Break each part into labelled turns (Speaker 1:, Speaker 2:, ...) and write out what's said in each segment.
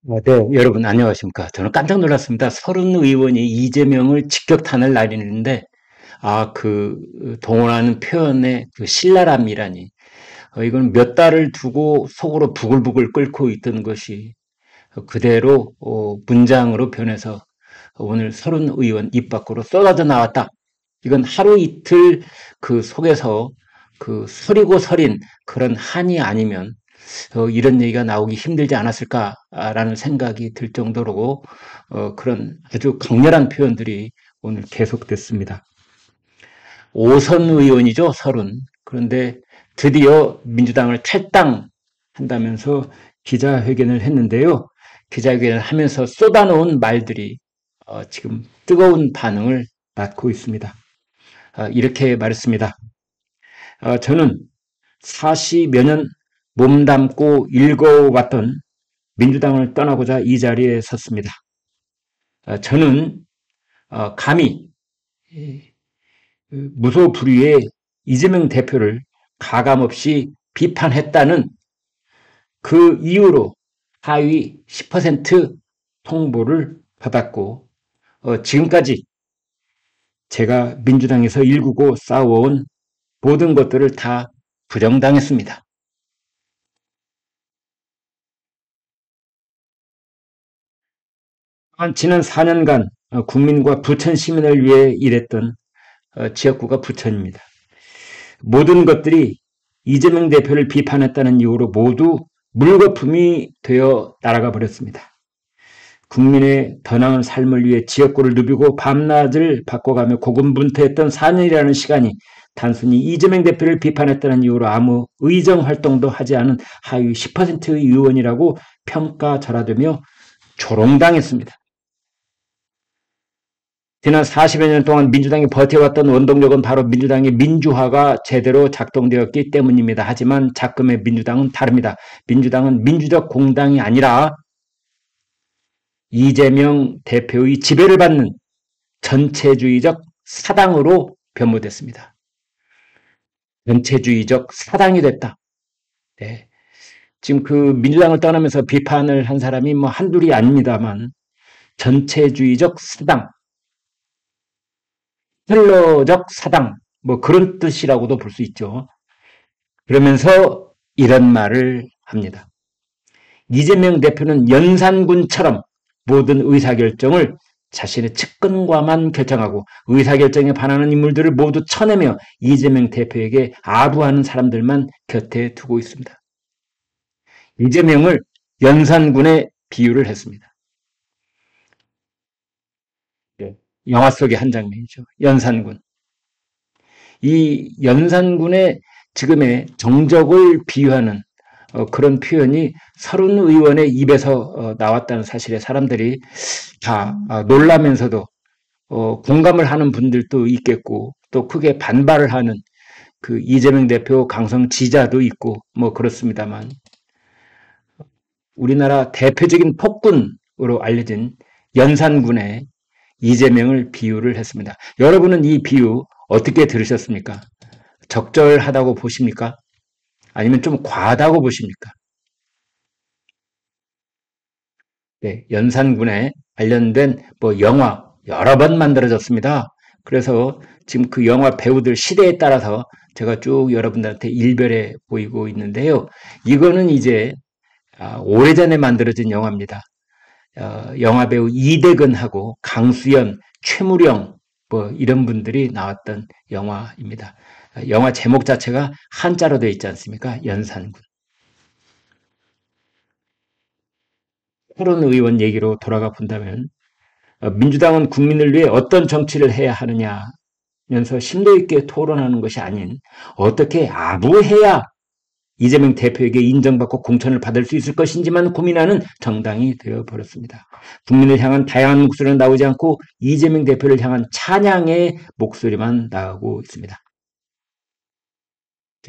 Speaker 1: 네, 여러분 안녕하십니까. 저는 깜짝 놀랐습니다. 서른 의원이 이재명을 직격탄을 날리는데, 동원하는 표현의 그 신랄함이라니. 이건 몇 달을 두고 속으로 부글부글 끓고 있던 것이 그대로 문장으로 변해서 오늘 서른 의원 입 밖으로 쏟아져 나왔다. 이건 하루 이틀 그 속에서 그 서리고 서린 그런 한이 아니면 이런 얘기가 나오기 힘들지 않았을까라는 생각이 들 정도로 그런 아주 강렬한 표현들이 오늘 계속됐습니다. 오선 의원이죠, 서른. 그런데 드디어 민주당을 탈당한다면서 기자회견을 했는데요. 기자회견을 하면서 쏟아놓은 말들이 지금 뜨거운 반응을 낳고 있습니다. 이렇게 말했습니다. 저는 40여 년 몸담고 읽어왔던 민주당을 떠나고자 이 자리에 섰습니다. 저는 감히 무소불위의 이재명 대표를 가감없이 비판했다는 그 이유로 하위 10% 통보를 받았고 지금까지 제가 민주당에서 일구고 싸워온 모든 것들을 다 부정당했습니다. 지난 4년간 국민과 부천 시민을 위해 일했던 지역구가 부천입니다. 모든 것들이 이재명 대표를 비판했다는 이유로 모두 물거품이 되어 날아가 버렸습니다. 국민의 더 나은 삶을 위해 지역구를 누비고 밤낮을 바꿔가며 고군분투했던 4년이라는 시간이 단순히 이재명 대표를 비판했다는 이유로 아무 의정 활동도 하지 않은 하위 10%의 의원이라고 평가절하되며 조롱당했습니다. 지난 40여 년 동안 민주당이 버텨왔던 원동력은 바로 민주당의 민주화가 제대로 작동되었기 때문입니다. 하지만 작금의 민주당은 다릅니다. 민주당은 민주적 공당이 아니라 이재명 대표의 지배를 받는 전체주의적 사당으로 변모됐습니다. 전체주의적 사당이 됐다. 네. 지금 그 민주당을 떠나면서 비판을 한 사람이 뭐 한둘이 아닙니다만 전체주의적 사당, 히틀러적 사당, 뭐 그런 뜻이라고도 볼 수 있죠. 그러면서 이런 말을 합니다. 이재명 대표는 연산군처럼 모든 의사결정을 자신의 측근과만 결정하고 의사결정에 반하는 인물들을 모두 쳐내며 이재명 대표에게 아부하는 사람들만 곁에 두고 있습니다. 이재명을 연산군에 비유를 했습니다. 영화 속의 한 장면이죠. 연산군. 이 연산군의 지금의 정적을 비유하는 그런 표현이 서른 의원의 입에서 나왔다는 사실에 사람들이 다 놀라면서도 공감을 하는 분들도 있겠고 또 크게 반발을 하는 그 이재명 대표 강성 지자도 있고 뭐 그렇습니다만 우리나라 대표적인 폭군으로 알려진 연산군의 이재명을 비유를 했습니다. 여러분은 이 비유 어떻게 들으셨습니까? 적절하다고 보십니까? 아니면 좀 과하다고 보십니까? 네, 연산군에 관련된 뭐 영화 여러 번 만들어졌습니다. 그래서 지금 그 영화 배우들 시대에 따라서 제가 쭉 여러분들한테 일별해 보이고 있는데요. 이거는 이제 오래전에 만들어진 영화입니다. 영화배우 이대근하고 강수연, 최무령 뭐 이런 분들이 나왔던 영화입니다. 영화 제목 자체가 한자로 되어 있지 않습니까? 연산군. 토론 의원 얘기로 돌아가 본다면 민주당은 국민을 위해 어떤 정치를 해야 하느냐면서 심도 있게 토론하는 것이 아닌 어떻게 아부해야 이재명 대표에게 인정받고 공천을 받을 수 있을 것인지만 고민하는 정당이 되어버렸습니다. 국민을 향한 다양한 목소리는 나오지 않고 이재명 대표를 향한 찬양의 목소리만 나오고 있습니다.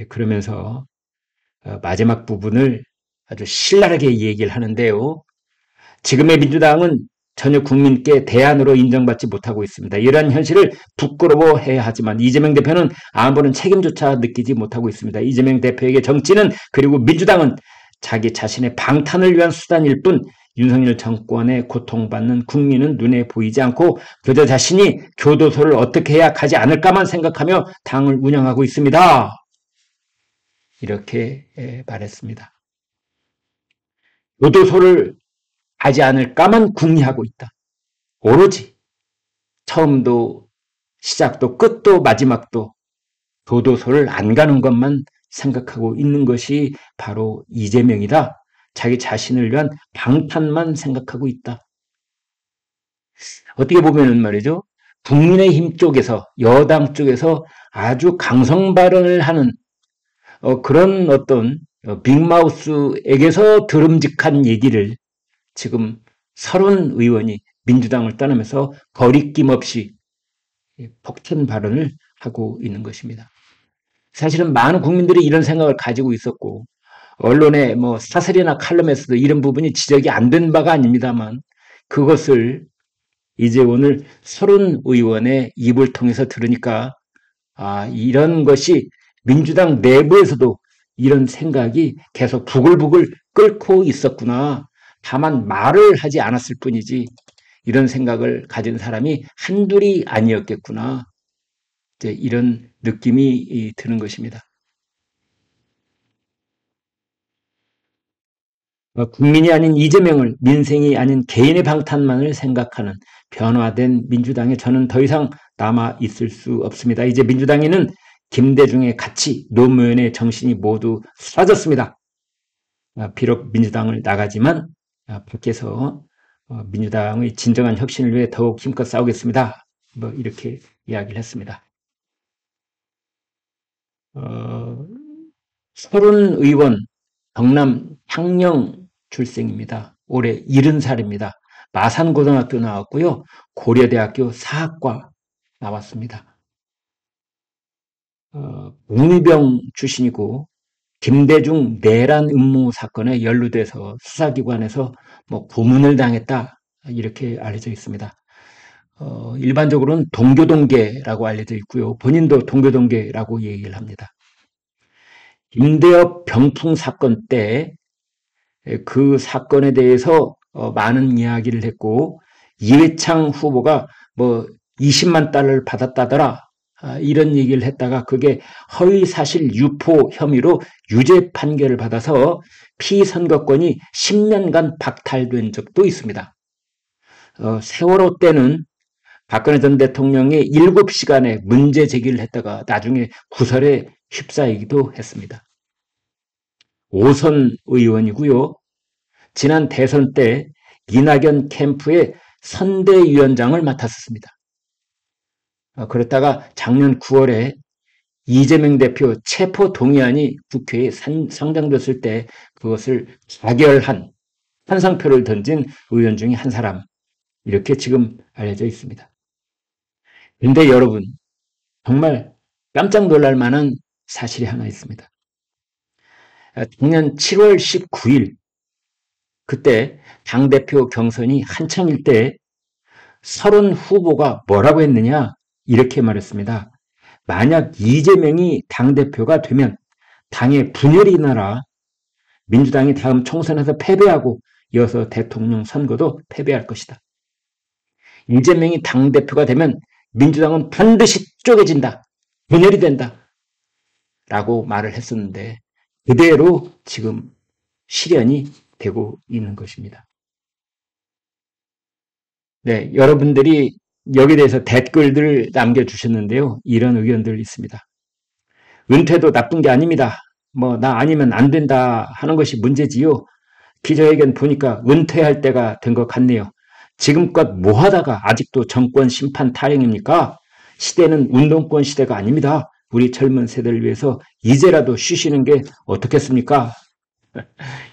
Speaker 1: 그러면서 마지막 부분을 아주 신랄하게 얘기를 하는데요. 지금의 민주당은 전혀 국민께 대안으로 인정받지 못하고 있습니다. 이러한 현실을 부끄러워해야 하지만 이재명 대표는 아무런 책임조차 느끼지 못하고 있습니다. 이재명 대표에게 정치는 그리고 민주당은 자기 자신의 방탄을 위한 수단일 뿐 윤석열 정권에 고통받는 국민은 눈에 보이지 않고 그저 자신이 교도소를 어떻게 해야 가지 않을까만 생각하며 당을 운영하고 있습니다. 이렇게 말했습니다. 교도소를 가지 않을까만 궁리하고 있다. 오로지 처음도 시작도 끝도 마지막도 교도소를 안 가는 것만 생각하고 있는 것이 바로 이재명이다. 자기 자신을 위한 방탄만 생각하고 있다. 어떻게 보면은 말이죠. 국민의힘 쪽에서 여당 쪽에서 아주 강성 발언을 하는 그런 어떤 빅마우스에게서 들음직한 얘기를 지금 서른 의원이 민주당을 떠나면서 거리낌 없이 폭탄 발언을 하고 있는 것입니다. 사실은 많은 국민들이 이런 생각을 가지고 있었고 언론의 뭐 사설이나 칼럼에서도 이런 부분이 지적이 안 된 바가 아닙니다만 그것을 이제 오늘 서른 의원의 입을 통해서 들으니까 이런 것이 민주당 내부에서도 이런 생각이 계속 부글부글 끓고 있었구나. 다만 말을 하지 않았을 뿐이지 이런 생각을 가진 사람이 한둘이 아니었겠구나. 이제 이런 느낌이 드는 것입니다. 국민이 아닌 이재명을 민생이 아닌 개인의 방탄만을 생각하는 변화된 민주당에 저는 더 이상 남아 있을 수 없습니다. 이제 민주당에는 김대중의 가치, 노무현의 정신이 모두 사라졌습니다. 비록 민주당을 나가지만 밖에서 민주당의 진정한 혁신을 위해 더욱 힘껏 싸우겠습니다. 뭐 이렇게 이야기를 했습니다. 서른 의원 경남 창녕 출생입니다. 올해 70살입니다. 마산고등학교 나왔고요. 고려대학교 사학과 나왔습니다. 웅병 출신이고 김대중 내란 음모 사건에 연루돼서 수사기관에서 뭐 고문을 당했다 이렇게 알려져 있습니다. 일반적으로는 동교동계라고 알려져 있고요. 본인도 동교동계라고 얘기를 합니다. 임대업 병풍 사건 때 그 사건에 대해서 많은 이야기를 했고 이회창 후보가 뭐 20만 달러를 받았다더라 이런 얘기를 했다가 그게 허위사실 유포 혐의로 유죄 판결을 받아서 피선거권이 10년간 박탈된 적도 있습니다. 세월호 때는 박근혜 전 대통령이 7시간에 문제 제기를 했다가 나중에 구설에 휩싸이기도 했습니다. 5선 의원이고요. 지난 대선 때 이낙연 캠프의 선대위원장을 맡았습니다. 그렇다가 작년 9월에 이재명 대표 체포 동의안이 국회에 상정됐을 때 그것을 자결한 찬성표를 던진 의원 중에 한 사람 이렇게 지금 알려져 있습니다. 그런데 여러분 정말 깜짝 놀랄 만한 사실이 하나 있습니다. 작년 7월 19일 그때 당대표 경선이 한창일 때 서른 후보가 뭐라고 했느냐 이렇게 말했습니다. 만약 이재명이 당대표가 되면 당의 분열이 나라 민주당이 다음 총선에서 패배하고 이어서 대통령 선거도 패배할 것이다. 이재명이 당대표가 되면 민주당은 반드시 쪼개진다. 분열이 된다. 라고 말을 했었는데 그대로 지금 실현이 되고 있는 것입니다. 네, 여러분들이 여기에 대해서 댓글들 남겨주셨는데요. 이런 의견들 있습니다. 은퇴도 나쁜 게 아닙니다. 뭐 나 아니면 안 된다 하는 것이 문제지요. 기자회견 보니까 은퇴할 때가 된 것 같네요. 지금껏 뭐 하다가 아직도 정권 심판 타령입니까? 시대는 운동권 시대가 아닙니다. 우리 젊은 세대를 위해서 이제라도 쉬시는 게 어떻겠습니까?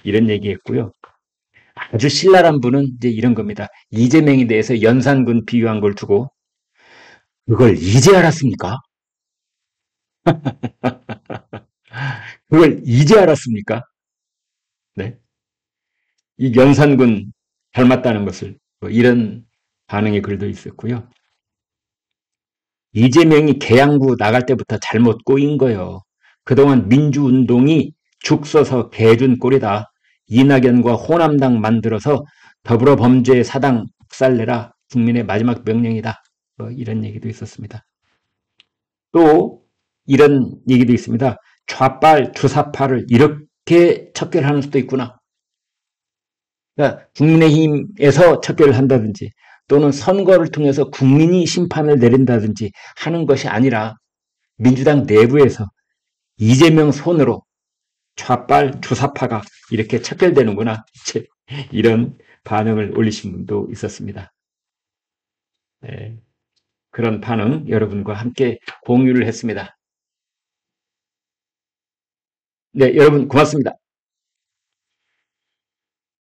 Speaker 1: 이런 얘기했고요. 아주 신랄한 분은 이제 이런 겁니다. 이재명에 대해서 연산군 비유한 걸 두고 그걸 이제 알았습니까? 그걸 이제 알았습니까? 네. 이 연산군 닮았다는 것을 뭐 이런 반응의 글도 있었고요. 이재명이 계양구 나갈 때부터 잘못 꼬인 거예요. 그동안 민주운동이 죽 써서 개준 꼴이다. 이낙연과 호남당 만들어서 더불어 범죄 사당 박살내라. 국민의 마지막 명령이다. 뭐 이런 얘기도 있었습니다. 또 이런 얘기도 있습니다. 좌빨 주사파를 이렇게 척결하는 수도 있구나. 그러니까 국민의힘에서 척결을 한다든지 또는 선거를 통해서 국민이 심판을 내린다든지 하는 것이 아니라 민주당 내부에서 이재명 손으로 좌빨 주사파가 이렇게 척결되는구나. 이런 반응을 올리신 분도 있었습니다. 네, 그런 반응 여러분과 함께 공유를 했습니다. 네, 여러분 고맙습니다.